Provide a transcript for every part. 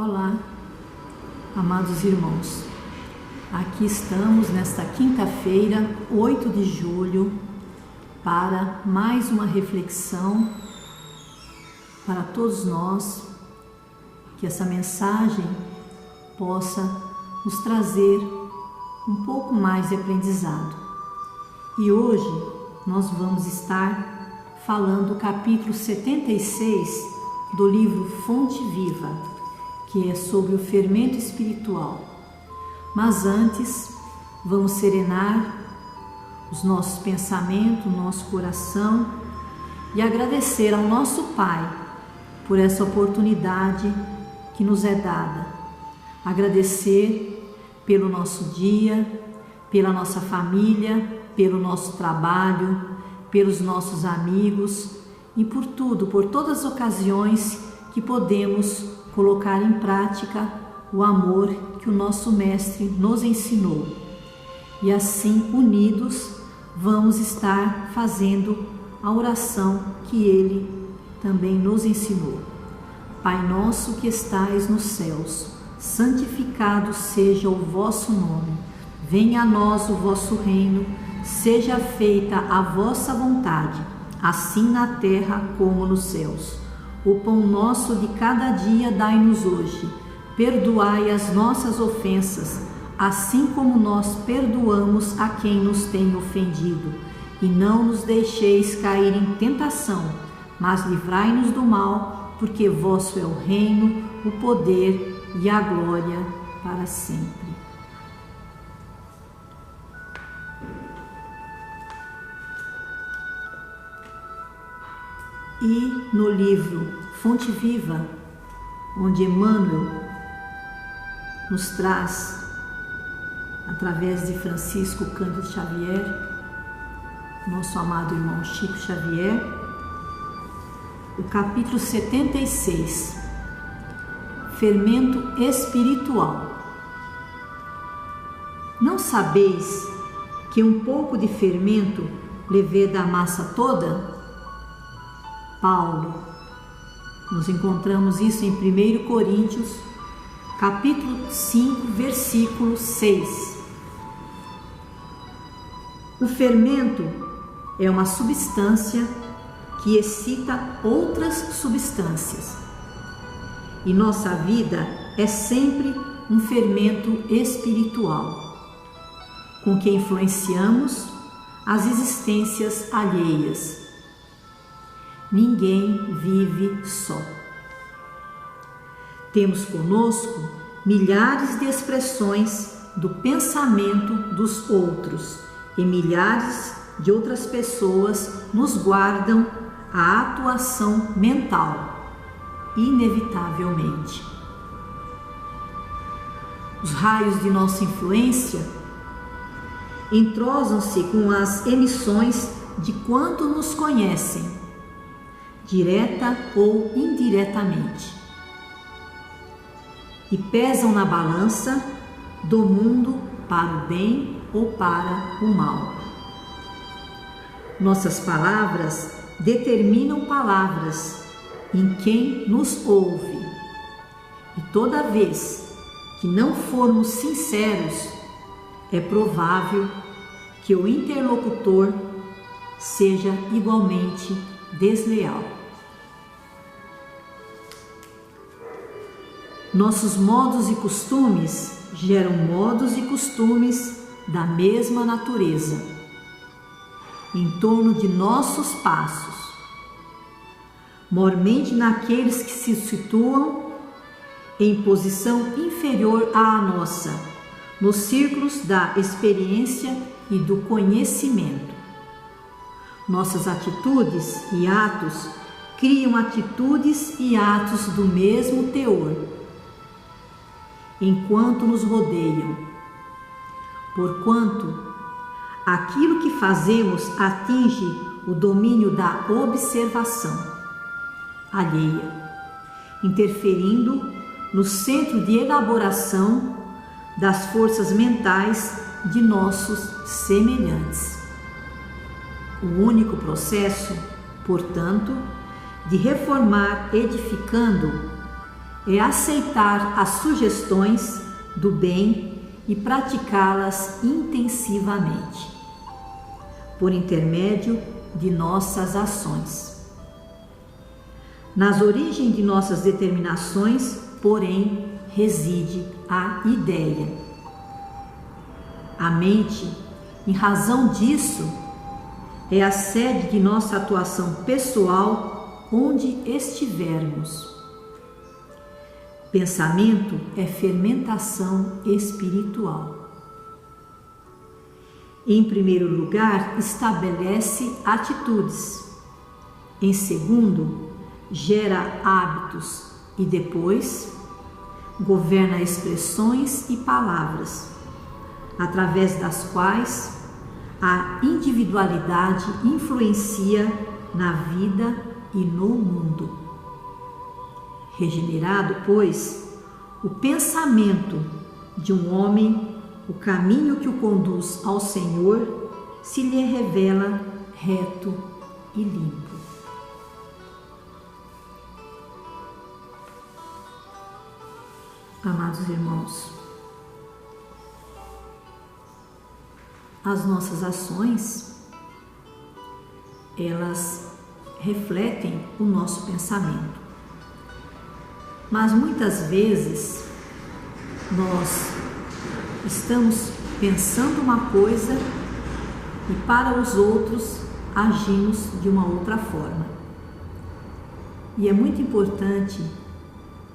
Olá, amados irmãos, aqui estamos nesta quinta-feira, 8 de julho, para mais uma reflexão para todos nós, que essa mensagem possa nos trazer um pouco mais de aprendizado. E hoje nós vamos estar falando do capítulo 76 do livro Fonte Viva, que é sobre o fermento espiritual. Mas antes, vamos serenar os nossos pensamentos, o nosso coração e agradecer ao nosso Pai por essa oportunidade que nos é dada. Agradecer pelo nosso dia, pela nossa família, pelo nosso trabalho, pelos nossos amigos e por tudo, por todas as ocasiões que podemos colocar em prática o amor que o nosso Mestre nos ensinou. E assim, unidos, vamos estar fazendo a oração que Ele também nos ensinou. Pai nosso que estais nos céus, santificado seja o vosso nome. Venha a nós o vosso reino, seja feita a vossa vontade, assim na terra como nos céus. O pão nosso de cada dia dai-nos hoje. Perdoai as nossas ofensas, assim como nós perdoamos a quem nos tem ofendido. E não nos deixeis cair em tentação, mas livrai-nos do mal, porque vosso é o reino, o poder e a glória para sempre. E no livro Fonte Viva, onde Emmanuel nos traz, através de Francisco Cândido Xavier, nosso amado irmão Chico Xavier, o capítulo 76, Fermento Espiritual. Não sabeis que um pouco de fermento leveda a massa toda? Paulo. Nós encontramos isso em 1 Coríntios, capítulo 5, versículo 6. O fermento é uma substância que excita outras substâncias. E nossa vida é sempre um fermento espiritual, com que influenciamos as existências alheias. Ninguém vive só. Temos conosco milhares de expressões do pensamento dos outros e milhares de outras pessoas nos guardam a atuação mental, inevitavelmente. Os raios de nossa influência entrosam-se com as emissões de quanto nos conhecem, direta ou indiretamente, e pesam na balança do mundo para o bem ou para o mal. Nossas palavras determinam palavras em quem nos ouve, e toda vez que não formos sinceros, é provável que o interlocutor seja igualmente desleal. Nossos modos e costumes geram modos e costumes da mesma natureza, em torno de nossos passos, mormente naqueles que se situam em posição inferior à nossa, nos círculos da experiência e do conhecimento. Nossas atitudes e atos criam atitudes e atos do mesmo teor, enquanto nos rodeiam, porquanto aquilo que fazemos atinge o domínio da observação alheia, interferindo no centro de elaboração das forças mentais de nossos semelhantes. O único processo, portanto, de reformar edificando é aceitar as sugestões do bem e praticá-las intensivamente, por intermédio de nossas ações. Nas origens de nossas determinações, porém, reside a ideia. A mente, em razão disso, é a sede de nossa atuação pessoal onde estivermos. Pensamento é fermentação espiritual. Em primeiro lugar, estabelece atitudes. Em segundo, gera hábitos e depois governa expressões e palavras, através das quais a individualidade influencia na vida e no mundo. Regenerado, pois, o pensamento de um homem, o caminho que o conduz ao Senhor se lhe revela reto e limpo. Amados irmãos, as nossas ações, elas refletem o nosso pensamento. Mas muitas vezes nós estamos pensando uma coisa e para os outros agimos de uma outra forma. E é muito importante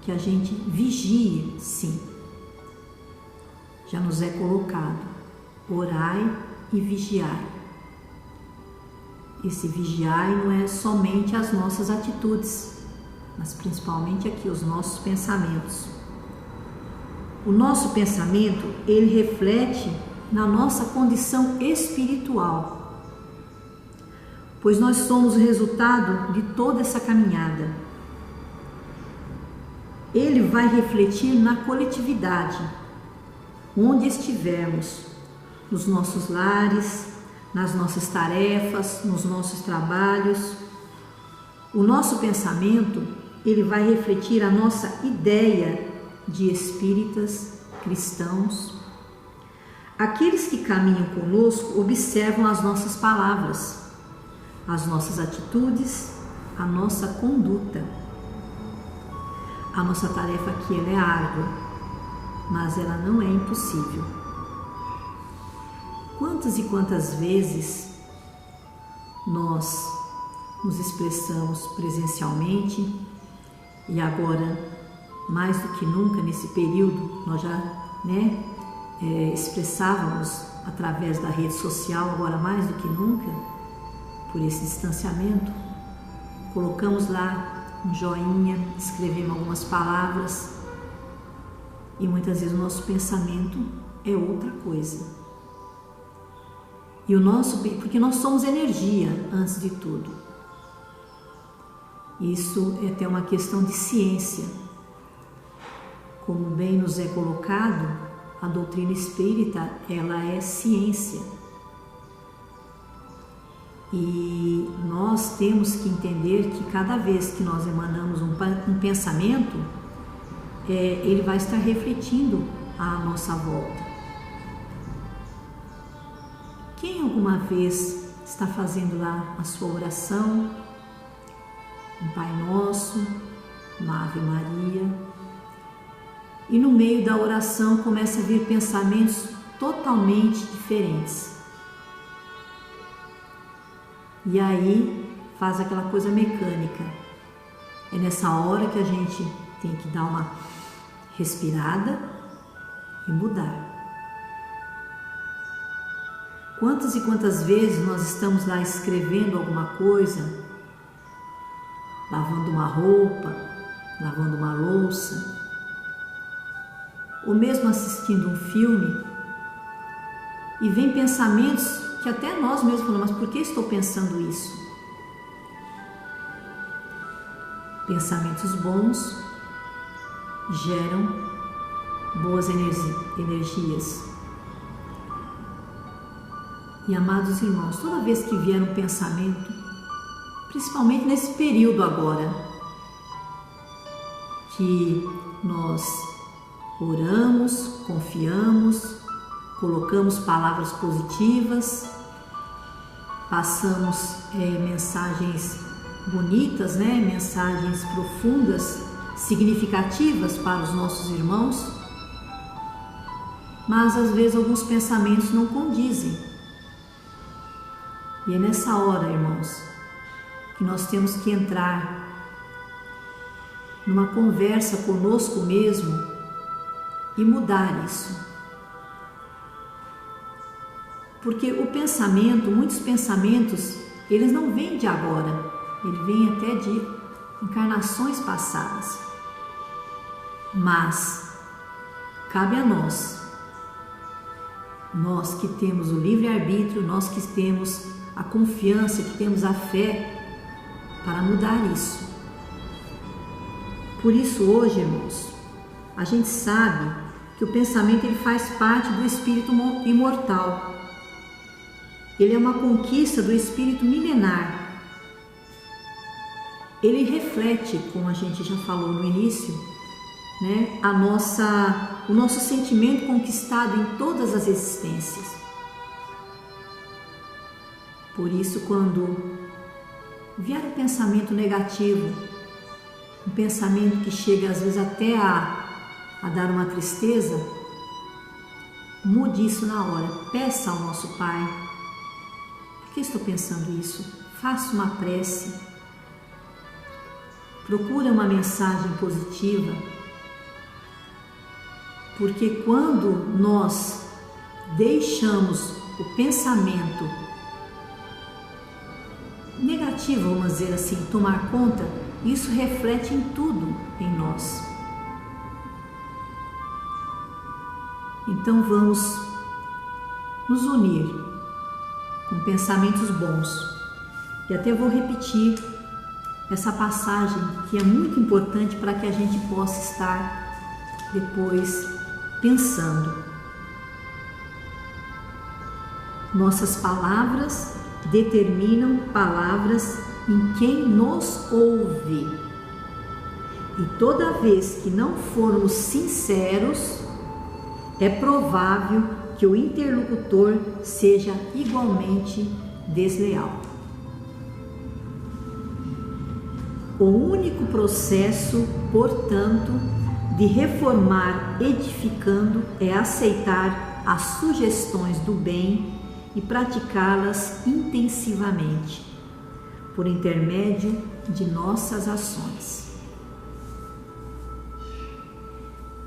que a gente vigie, sim. Já nos é colocado: orai e vigiai. Esse vigiai não é somente as nossas atitudes, mas principalmente aqui os nossos pensamentos. O nosso pensamento, ele reflete na nossa condição espiritual, pois nós somos o resultado de toda essa caminhada. Ele vai refletir na coletividade, onde estivermos, nos nossos lares, nas nossas tarefas, nos nossos trabalhos. O nosso pensamento, ele vai refletir a nossa ideia de espíritas, cristãos. Aqueles que caminham conosco observam as nossas palavras, as nossas atitudes, a nossa conduta. A nossa tarefa aqui ela é árdua, mas ela não é impossível. Quantas e quantas vezes nós nos expressamos presencialmente e agora, mais do que nunca, nesse período, nós já expressávamos através da rede social, agora mais do que nunca, por esse distanciamento, colocamos lá um joinha, escrevemos algumas palavras e muitas vezes o nosso pensamento é outra coisa. E porque nós somos energia antes de tudo. Isso é até uma questão de ciência. Como bem nos é colocado, a doutrina espírita, ela é ciência. E nós temos que entender que cada vez que nós emanamos um pensamento, ele vai estar refletindo à nossa volta. Quem alguma vez está fazendo lá a sua oração, um Pai Nosso, uma Ave Maria, e no meio da oração começa a vir pensamentos totalmente diferentes. E aí faz aquela coisa mecânica. É nessa hora que a gente tem que dar uma respirada e mudar. Quantas e quantas vezes nós estamos lá escrevendo alguma coisa, lavando uma roupa, lavando uma louça, ou mesmo assistindo um filme, e vem pensamentos que até nós mesmos falamos: mas por que estou pensando isso? Pensamentos bons geram boas energias. E amados irmãos, toda vez que vier um pensamento, principalmente nesse período agora, que nós oramos, confiamos, colocamos palavras positivas, passamos mensagens bonitas, mensagens profundas, significativas para os nossos irmãos, mas às vezes alguns pensamentos não condizem. E é nessa hora, irmãos, que nós temos que entrar numa conversa conosco mesmo e mudar isso. Porque o pensamento, muitos pensamentos, eles não vêm de agora, ele vem até de encarnações passadas. Mas cabe a nós que temos o livre-arbítrio, nós que temos a confiança, que temos a fé para mudar isso. Por isso hoje, irmãos, a gente sabe que o pensamento ele faz parte do espírito imortal. Ele é uma conquista do espírito milenar. Ele reflete, como a gente já falou no início, o nosso sentimento conquistado em todas as existências. Por isso, quando vier um pensamento negativo, um pensamento que chega às vezes até a dar uma tristeza, mude isso na hora, peça ao nosso Pai: por que estou pensando isso? Faça uma prece, procure uma mensagem positiva, porque quando nós deixamos o pensamento negativo, vamos dizer assim, tomar conta, isso reflete em tudo em nós. Então vamos nos unir com pensamentos bons. E até vou repetir essa passagem que é muito importante para que a gente possa estar depois pensando. Nossas palavras determinam palavras em quem nos ouve. E toda vez que não formos sinceros, é provável que o interlocutor seja igualmente desleal. O único processo, portanto, de reformar edificando é aceitar as sugestões do bem e praticá-las intensivamente, por intermédio de nossas ações.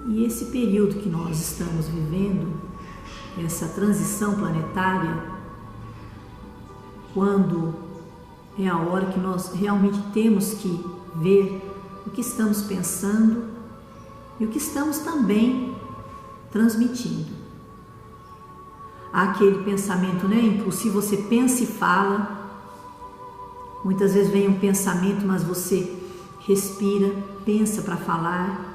E esse período que nós estamos vivendo, essa transição planetária, quando é a hora que nós realmente temos que ver o que estamos pensando e o que estamos também transmitindo. Há aquele pensamento impulsivo, você pensa e fala. Muitas vezes vem um pensamento, mas você respira, pensa para falar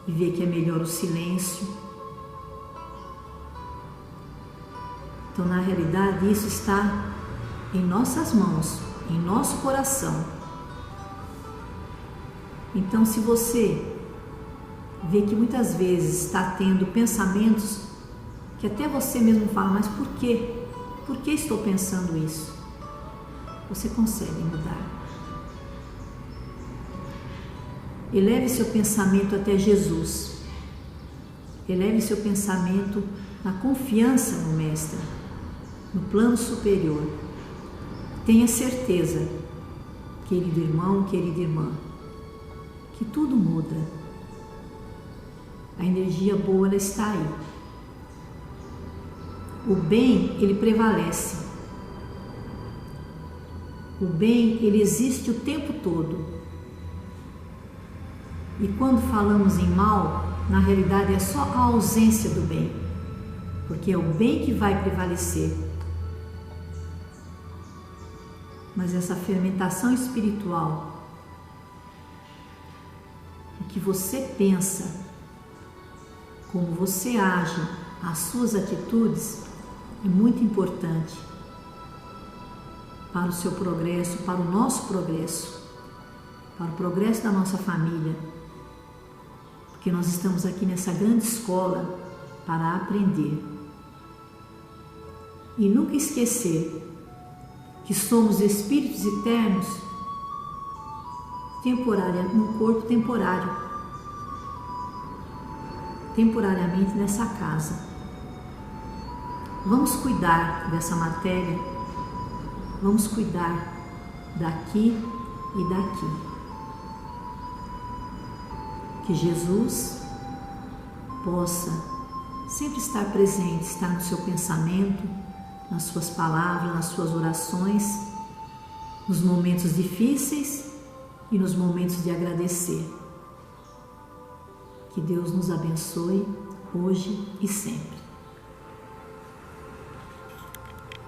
e vê que é melhor o silêncio. Então, na realidade, isso está em nossas mãos, em nosso coração. Então, se você vê que muitas vezes está tendo pensamentos que até você mesmo fala, mas por quê? Por que estou pensando isso? Você consegue mudar. Eleve seu pensamento até Jesus. Eleve seu pensamento na confiança no Mestre, no plano superior. Tenha certeza, querido irmão, querida irmã, que tudo muda. A energia boa, ela está aí. O bem, ele prevalece. O bem, ele existe o tempo todo. E quando falamos em mal, na realidade é só a ausência do bem, porque é o bem que vai prevalecer. Mas essa fermentação espiritual, o que você pensa, como você age, as suas atitudes, é muito importante para o seu progresso, para o nosso progresso, para o progresso da nossa família. porque nós estamos aqui nessa grande escola para aprender. E nunca esquecer que somos espíritos eternos num corpo temporariamente nessa casa. Vamos cuidar dessa matéria, vamos cuidar daqui e daqui. Que Jesus possa sempre estar presente, estar no seu pensamento, nas suas palavras, nas suas orações, nos momentos difíceis e nos momentos de agradecer. Que Deus nos abençoe hoje e sempre.